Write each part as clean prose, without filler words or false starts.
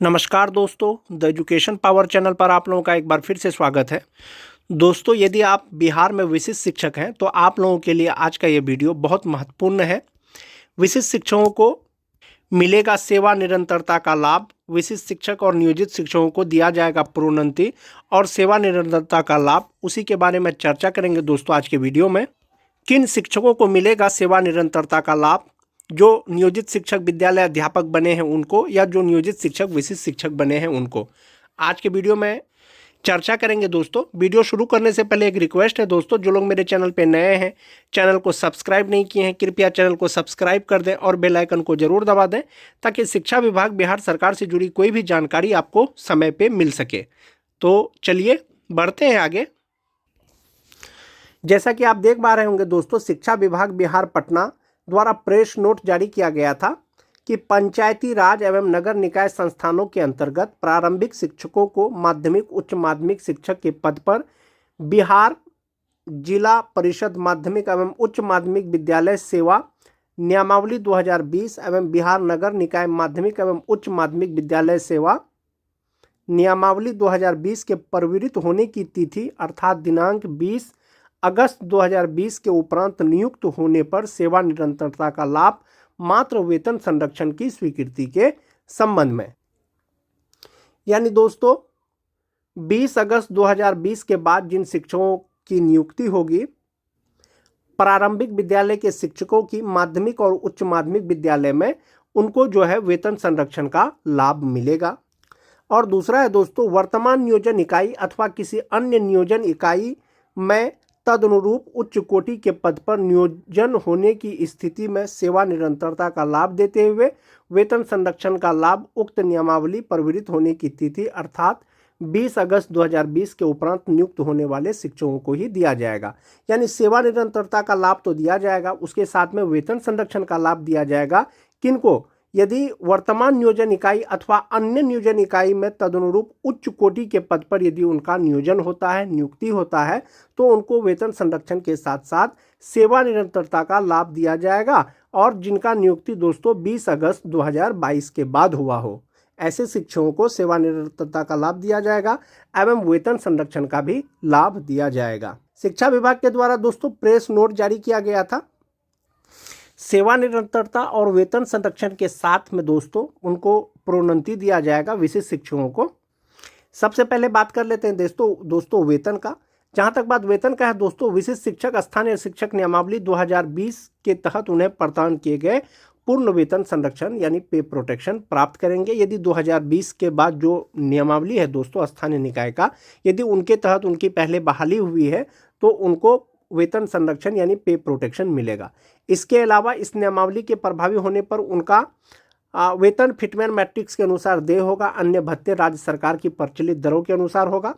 नमस्कार दोस्तों, the education power channel पर आप लोगों का एक बार फिर से स्वागत है। दोस्तों, यदि आप बिहार में विशिष्ट शिक्षक हैं तो आप लोगों के लिए आज का ये वीडियो बहुत महत्वपूर्ण है। विशिष्ट शिक्षकों को मिलेगा सेवा निरंतरता का लाभ। विशिष्ट शिक्षक और नियोजित शिक्षकों को दिया जाएगा प्रोन्नति और सेवा निरंतरता का लाभ। उसी के बारे में चर्चा करेंगे दोस्तों आज के वीडियो में। किन शिक्षकों को मिलेगा सेवा निरंतरता का लाभ? जो नियोजित शिक्षक विद्यालय अध्यापक बने हैं उनको, या जो नियोजित शिक्षक विशिष्ट शिक्षक बने हैं उनको आज के वीडियो में चर्चा करेंगे। दोस्तों, वीडियो शुरू करने से पहले एक रिक्वेस्ट है दोस्तों, जो लोग मेरे चैनल पे नए हैं, चैनल को सब्सक्राइब नहीं किए हैं, कृपया चैनल को सब्सक्राइब कर दें और बेल आइकन को जरूर दबा दें ताकि शिक्षा विभाग बिहार सरकार से जुड़ी कोई भी जानकारी आपको समय पे मिल सके। तो चलिए बढ़ते हैं आगे। जैसा कि आप देख पा रहे होंगे दोस्तों, शिक्षा विभाग बिहार पटना द्वारा प्रेस नोट जारी किया गया था कि पंचायती राज एवं नगर निकाय संस्थानों के अंतर्गत प्रारंभिक शिक्षकों को माध्यमिक उच्च माध्यमिक शिक्षक के पद पर बिहार जिला परिषद माध्यमिक एवं उच्च माध्यमिक विद्यालय सेवा नियमावली 2020 एवं बिहार नगर निकाय माध्यमिक एवं उच्च माध्यमिक विद्यालय सेवा नियमावली 2020 के परिवर्तित होने की तिथि अर्थात दिनांक 20 अगस्त 2020 के उपरांत नियुक्त होने पर सेवा निरंतरता का लाभ मात्र वेतन संरक्षण की स्वीकृति के संबंध में। यानी दोस्तों 20 अगस्त 2020 के बाद जिन शिक्षकों की नियुक्ति होगी, प्रारंभिक विद्यालय के शिक्षकों की माध्यमिक और उच्च माध्यमिक विद्यालय में, उनको जो है वेतन संरक्षण का लाभ मिलेगा। और दूसरा है दोस्तों, वर्तमान नियोजन इकाई अथवा किसी अन्य नियोजन इकाई में तदनुरूप उच्च कोटि के पद पर नियोजन होने की स्थिति में सेवा निरंतरता का लाभ देते हुए वेतन संरक्षण का लाभ उक्त नियमावली परिवर्तित होने की तिथि अर्थात 20 अगस्त 2020 के उपरांत नियुक्त होने वाले शिक्षकों को ही दिया जाएगा। यानी सेवा निरंतरता का लाभ तो दिया जाएगा, उसके साथ में वेतन संरक्षण का लाभ दिया जाएगा। किनको? यदि वर्तमान नियोजन इकाई अथवा अन्य नियोजन इकाई में तदनुरूप उच्च कोटि के पद पर यदि उनका नियोजन होता है, नियुक्ति होता है, तो उनको वेतन संरक्षण के साथ साथ सेवा निरंतरता का लाभ दिया जाएगा। और जिनका नियुक्ति दोस्तों 20 अगस्त 2022 के बाद हुआ हो, ऐसे शिक्षकों को सेवा निरंतरता का लाभ दिया जाएगा एवं वेतन संरक्षण का भी लाभ दिया जाएगा। शिक्षा विभाग के द्वारा दोस्तों प्रेस नोट जारी किया गया था। सेवा निरंतरता और वेतन संरक्षण के साथ में दोस्तों उनको प्रोन्नति दिया जाएगा विशिष्ट शिक्षकों को। सबसे पहले बात कर लेते हैं दोस्तों वेतन का। जहां तक बात वेतन का है दोस्तों, विशिष्ट शिक्षक स्थानीय शिक्षक नियमावली 2020 के तहत उन्हें प्रदान किए गए पूर्ण वेतन संरक्षण यानी पे प्रोटेक्शन प्राप्त करेंगे। यदि 2020 के बाद जो नियमावली है दोस्तों स्थानीय निकाय का, यदि उनके तहत उनकी पहले बहाली हुई है तो उनको वेतन संरक्षण यानी पे प्रोटेक्शन मिलेगा। इसके अलावा इस नियमावली के प्रभावी होने पर उनका वेतन फिटमेंट मैट्रिक्स के अनुसार देय होगा, अन्य भत्ते राज्य सरकार की प्रचलित दरों के अनुसार होगा।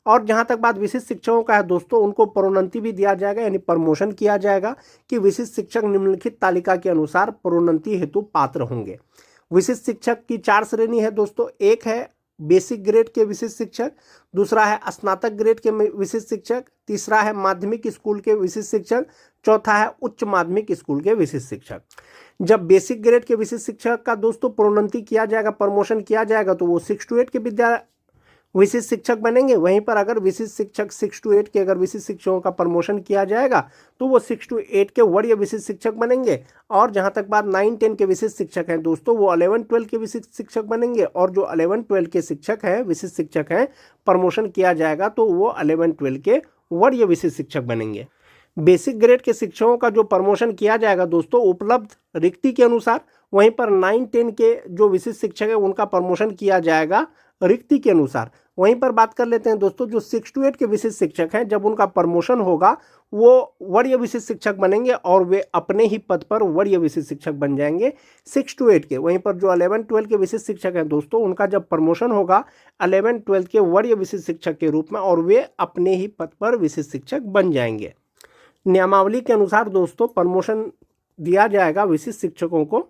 और जहां तक बात विशिष्ट शिक्षकों का है दोस्तों, उनको प्रोन्नति भी दिया जाएगा यानी प्रमोशन किया जाएगा कि विशिष्ट शिक्षक निम्नलिखित तालिका के अनुसार प्रोन्नति हेतु पात्र होंगे। विशिष्ट शिक्षक की 4 श्रेणी है दोस्तों। एक है बेसिक ग्रेड के विशिष्ट शिक्षक, दूसरा है स्नातक ग्रेड के विशिष्ट शिक्षक, तीसरा है माध्यमिक स्कूल के विशिष्ट शिक्षक, चौथा है उच्च माध्यमिक स्कूल के विशिष्ट शिक्षक। जब बेसिक ग्रेड के विशिष्ट शिक्षक का दोस्तों प्रोन्नति किया जाएगा, प्रमोशन किया जाएगा, तो वो 6 to 8 के विशिष्ट शिक्षक बनेंगे। वहीं पर अगर विशिष्ट शिक्षक 6 to 8 के अगर विशिष्ट शिक्षकों का प्रमोशन किया जाएगा तो वो 6 to 8 के वरीय विशिष्ट शिक्षक बनेंगे। और जहां तक बात 9-10 के विशिष्ट शिक्षक हैं दोस्तों, वो 11-12 के विशिष्ट शिक्षक बनेंगे। और जो 11-12 के शिक्षक हैं, विशिष्ट शिक्षक हैं, प्रमोशन किया जाएगा तो वो 11-12 के वरीय विशिष्ट शिक्षक बनेंगे। बेसिक ग्रेड के शिक्षकों का जो प्रमोशन किया जाएगा दोस्तों उपलब्ध रिक्ति के अनुसार। वहीं पर 9-10 के जो विशिष्ट शिक्षक है उनका प्रमोशन किया जाएगा रिक्ति के अनुसार। वहीं पर बात कर लेते हैं दोस्तों जो 6 to 8 के विशिष्ट शिक्षक हैं, जब उनका प्रमोशन होगा वो वरीय विशिष्ट शिक्षक बनेंगे और वे अपने ही पद पर वरीय विशिष्ट शिक्षक बन जाएंगे 6 to 8 के। वहीं पर जो 11-12 के विशिष्ट शिक्षक हैं दोस्तों, उनका जब प्रमोशन होगा 11-12 के वरीय विशिष्ट शिक्षक के रूप में और वे अपने ही पद पर विशिष्ट शिक्षक बन जाएंगे। नियमावली के अनुसार दोस्तों प्रमोशन दिया जाएगा विशिष्ट शिक्षकों को।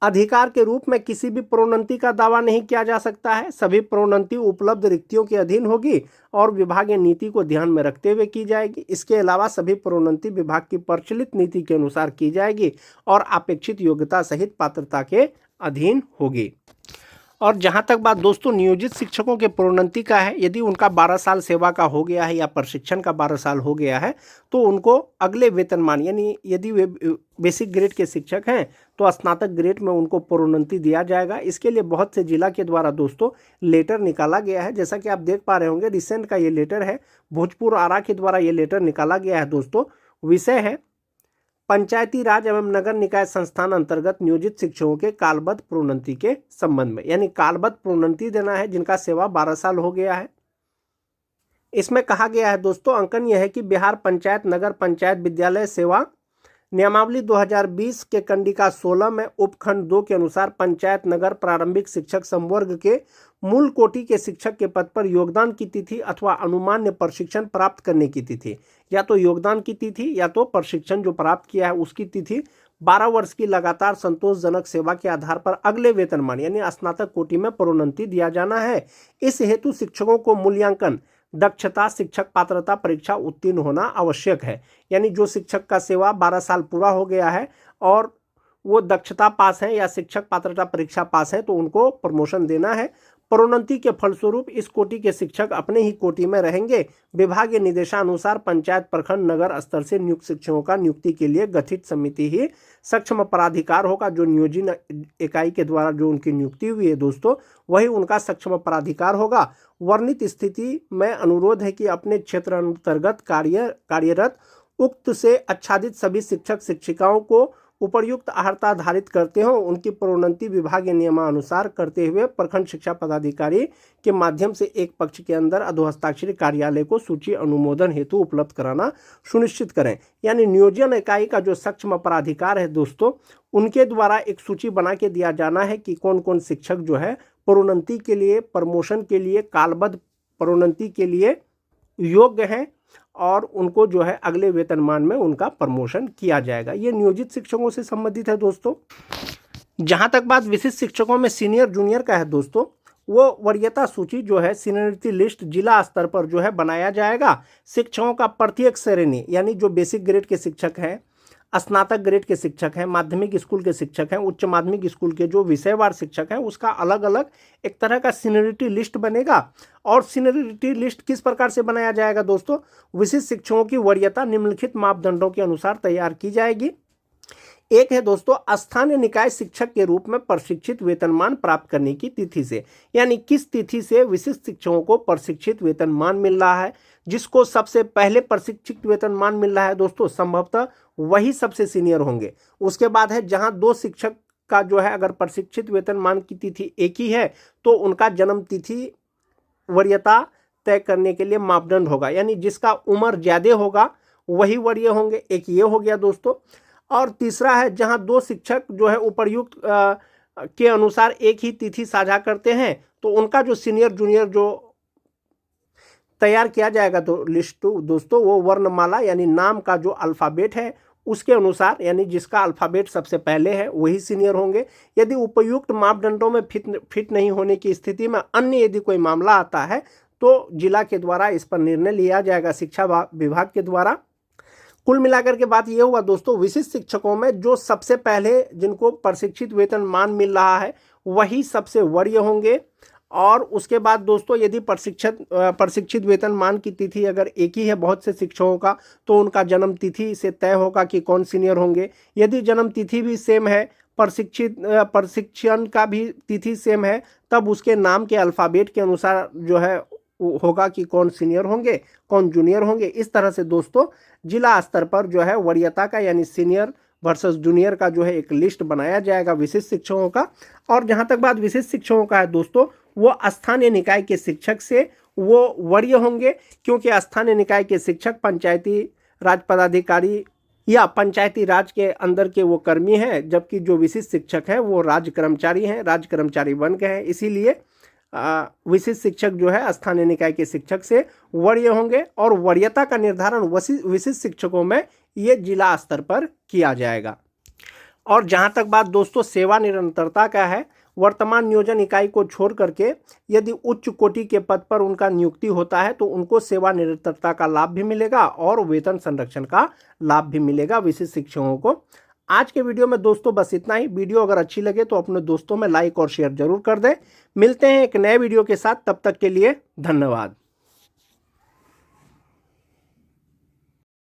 अधिकार के रूप में किसी भी प्रोन्नति का दावा नहीं किया जा सकता है। सभी प्रोन्नति उपलब्ध रिक्तियों के अधीन होगी और विभागीय नीति को ध्यान में रखते हुए की जाएगी। इसके अलावा सभी प्रोन्नति विभाग की प्रचलित नीति के अनुसार की जाएगी और अपेक्षित योग्यता सहित पात्रता के अधीन होगी। और जहाँ तक बात दोस्तों नियोजित शिक्षकों के प्रोन्नति का है, यदि उनका 12 साल सेवा का हो गया है या प्रशिक्षण का 12 साल हो गया है तो उनको अगले वेतनमान यानी यदि वे बेसिक ग्रेड के शिक्षक हैं तो स्नातक ग्रेड में उनको प्रोन्नति दिया जाएगा। इसके लिए बहुत से जिला के द्वारा दोस्तों लेटर निकाला गया है। जैसा कि आप देख पा रहे होंगे रिसेंट का ये लेटर है, भोजपुर आरा के द्वारा ये लेटर निकाला गया है दोस्तों। विषय है पंचायती राज एवं नगर निकाय संस्थान अंतर्गत नियोजित शिक्षकों के कालबद्ध प्रोन्नति के संबंध में, यानी कालबद्ध प्रोन्नति देना है जिनका सेवा 12 साल हो गया है। इसमें कहा गया है दोस्तों, अंकन यह है कि बिहार पंचायत नगर पंचायत विद्यालय सेवा नियमावली 2020 के कंडिका 16 में उपखंड 2 के अनुसार पंचायत नगर प्रारंभिक शिक्षक संवर्ग के मूल कोटि के शिक्षक के पद पर योगदान की तिथि अथवा अनुमान्य प्रशिक्षण प्राप्त करने की तिथि, या तो योगदान की तिथि या तो प्रशिक्षण जो प्राप्त किया है उसकी तिथि 12 वर्ष की लगातार संतोषजनक सेवा के आधार पर अगले वेतनमान यानी स्नातक कोटि में प्रोन्नति दिया जाना है। इस हेतु शिक्षकों को मूल्यांकन दक्षता शिक्षक पात्रता परीक्षा उत्तीर्ण होना आवश्यक है। यानी जो शिक्षक का सेवा 12 साल पूरा हो गया है और वो दक्षता पास है या शिक्षक पात्रता परीक्षा पास है तो उनको प्रमोशन देना है। प्रोन्नति के फलस्वरूप इस कोटि के शिक्षक अपने ही कोटि में रहेंगे। विभागीय निर्देशानुसार पंचायत प्रखंड नगर स्तर से नियुक्त शिक्षकों का नियुक्ति के लिए गठित समिति ही सक्षम पराधिकार होगा। जो नियोजन इकाई के द्वारा जो उनकी नियुक्ति हुई है दोस्तों वही उनका सक्षम पराधिकार होगा। वर्णित स्थिति में अनुरोध है कि अपने क्षेत्र अंतर्गत कार्यरत उक्त से आच्छादित सभी शिक्षक शिक्षिकाओं को उपर्युक्त अर्हता धारित करते हो उनकी प्रोन्नति विभागीय नियमानुसार करते हुए प्रखंड शिक्षा पदाधिकारी के माध्यम से एक पक्ष के अंदर अधोहस्ताक्षरी कार्यालय को सूची अनुमोदन हेतु उपलब्ध कराना सुनिश्चित करें। यानी नियोजन इकाई का जो सक्षम पराधिकार है दोस्तों उनके द्वारा एक सूची बना के दिया जाना है कि कौन कौन शिक्षक जो है प्रोन्नति के लिए प्रमोशन के लिए कालबद्ध प्रोन्नति के लिए योग्य हैं और उनको जो है अगले वेतनमान में उनका प्रमोशन किया जाएगा। ये नियोजित शिक्षकों से संबंधित है दोस्तों। जहां तक बात विशिष्ट शिक्षकों में सीनियर जूनियर का है दोस्तों, वो वरीयता सूची जो है सीनियरिटी लिस्ट जिला स्तर पर जो है बनाया जाएगा। शिक्षकों का प्रत्येक श्रेणी यानी जो बेसिक ग्रेड के शिक्षक हैं, स्नातक ग्रेड के शिक्षक हैं, माध्यमिक स्कूल के शिक्षक हैं, उच्च माध्यमिक स्कूल के जो विषयवार शिक्षक हैं उसका अलग अलग एक तरह का सीनियरिटी लिस्ट बनेगा। और सीनियरिटी लिस्ट किस प्रकार से बनाया जाएगा दोस्तों, विशिष्ट शिक्षकों की वरीयता निम्नलिखित मापदंडों के अनुसार तैयार की जाएगी। एक है दोस्तों स्थानीय निकाय शिक्षक के रूप में प्रशिक्षित वेतनमान प्राप्त करने की तिथि से, यानी किस तिथि से विशिष्ट शिक्षकों को प्रशिक्षित वेतनमान मिल रहा है। जिसको सबसे पहले प्रशिक्षित वेतनमान मिल रहा है दोस्तों संभवतः वही सबसे सीनियर होंगे। उसके बाद है जहां 2 शिक्षक का जो है अगर प्रशिक्षित वेतनमान की तिथि एक ही है तो उनका जन्म तिथि वरीयता तय करने के लिए मापदंड होगा, यानी जिसका उम्र ज्यादा होगा वही वरीय होंगे। एक ये हो गया दोस्तों। और तीसरा है जहां 2 शिक्षक जो है उपर्युक्त के अनुसार एक ही तिथि साझा करते हैं तो उनका जो सीनियर जूनियर जो तैयार किया जाएगा तो लिस्ट दोस्तों वो वर्णमाला यानी नाम का जो अल्फ़ाबेट है उसके अनुसार, यानी जिसका अल्फ़ाबेट सबसे पहले है वही सीनियर होंगे। यदि उपयुक्त मापदंडों में फिट नहीं होने की स्थिति में अन्य यदि कोई मामला आता है तो जिला के द्वारा इस पर निर्णय लिया जाएगा शिक्षा विभाग के द्वारा। कुल मिलाकर के बात यह हुआ दोस्तों, विशिष्ट शिक्षकों में जो सबसे पहले जिनको प्रशिक्षित वेतनमान मिल रहा है वही सबसे वरीय होंगे। और उसके बाद दोस्तों यदि प्रशिक्षित वेतनमान की तिथि अगर एक ही है बहुत से शिक्षकों का तो उनका जन्म तिथि से तय होगा कि कौन सीनियर होंगे। यदि जन्म तिथि भी सेम है, प्रशिक्षण का भी तिथि सेम है, तब उसके नाम के अल्फ़ाबेट के अनुसार जो है होगा कि कौन सीनियर होंगे कौन जूनियर होंगे। इस तरह से दोस्तों जिला स्तर पर जो है वरीयता का यानी सीनियर वर्सेस जूनियर का जो है एक लिस्ट बनाया जाएगा विशिष्ट शिक्षकों का। और जहां तक बात विशिष्ट शिक्षकों का है दोस्तों वो स्थानीय निकाय के शिक्षक से वो वरीय होंगे, क्योंकि स्थानीय निकाय के शिक्षक पंचायती राज पदाधिकारी या पंचायती राज के अंदर के वो कर्मी हैं, जबकि जो विशिष्ट शिक्षक हैं वो राज्य कर्मचारी हैं, राज्य कर्मचारी बन गए हैं। इसीलिए विशिष्ट शिक्षक जो है स्थानीय निकाय के शिक्षक से वरीय होंगे और वरीयता का निर्धारण विशिष्ट शिक्षकों में ये जिला स्तर पर किया जाएगा। और जहाँ तक बात दोस्तों सेवा निरंतरता का है, वर्तमान नियोजन इकाई को छोड़ करके यदि उच्च कोटि के पद पर उनका नियुक्ति होता है तो उनको सेवा निरंतरता का लाभ भी मिलेगा और वेतन संरक्षण का लाभ भी मिलेगा विशिष्ट शिक्षकों को। आज के वीडियो में दोस्तों बस इतना ही। वीडियो अगर अच्छी लगे तो अपने दोस्तों में लाइक और शेयर जरूर कर दें। मिलते हैं एक नए वीडियो के साथ, तब तक के लिए धन्यवाद।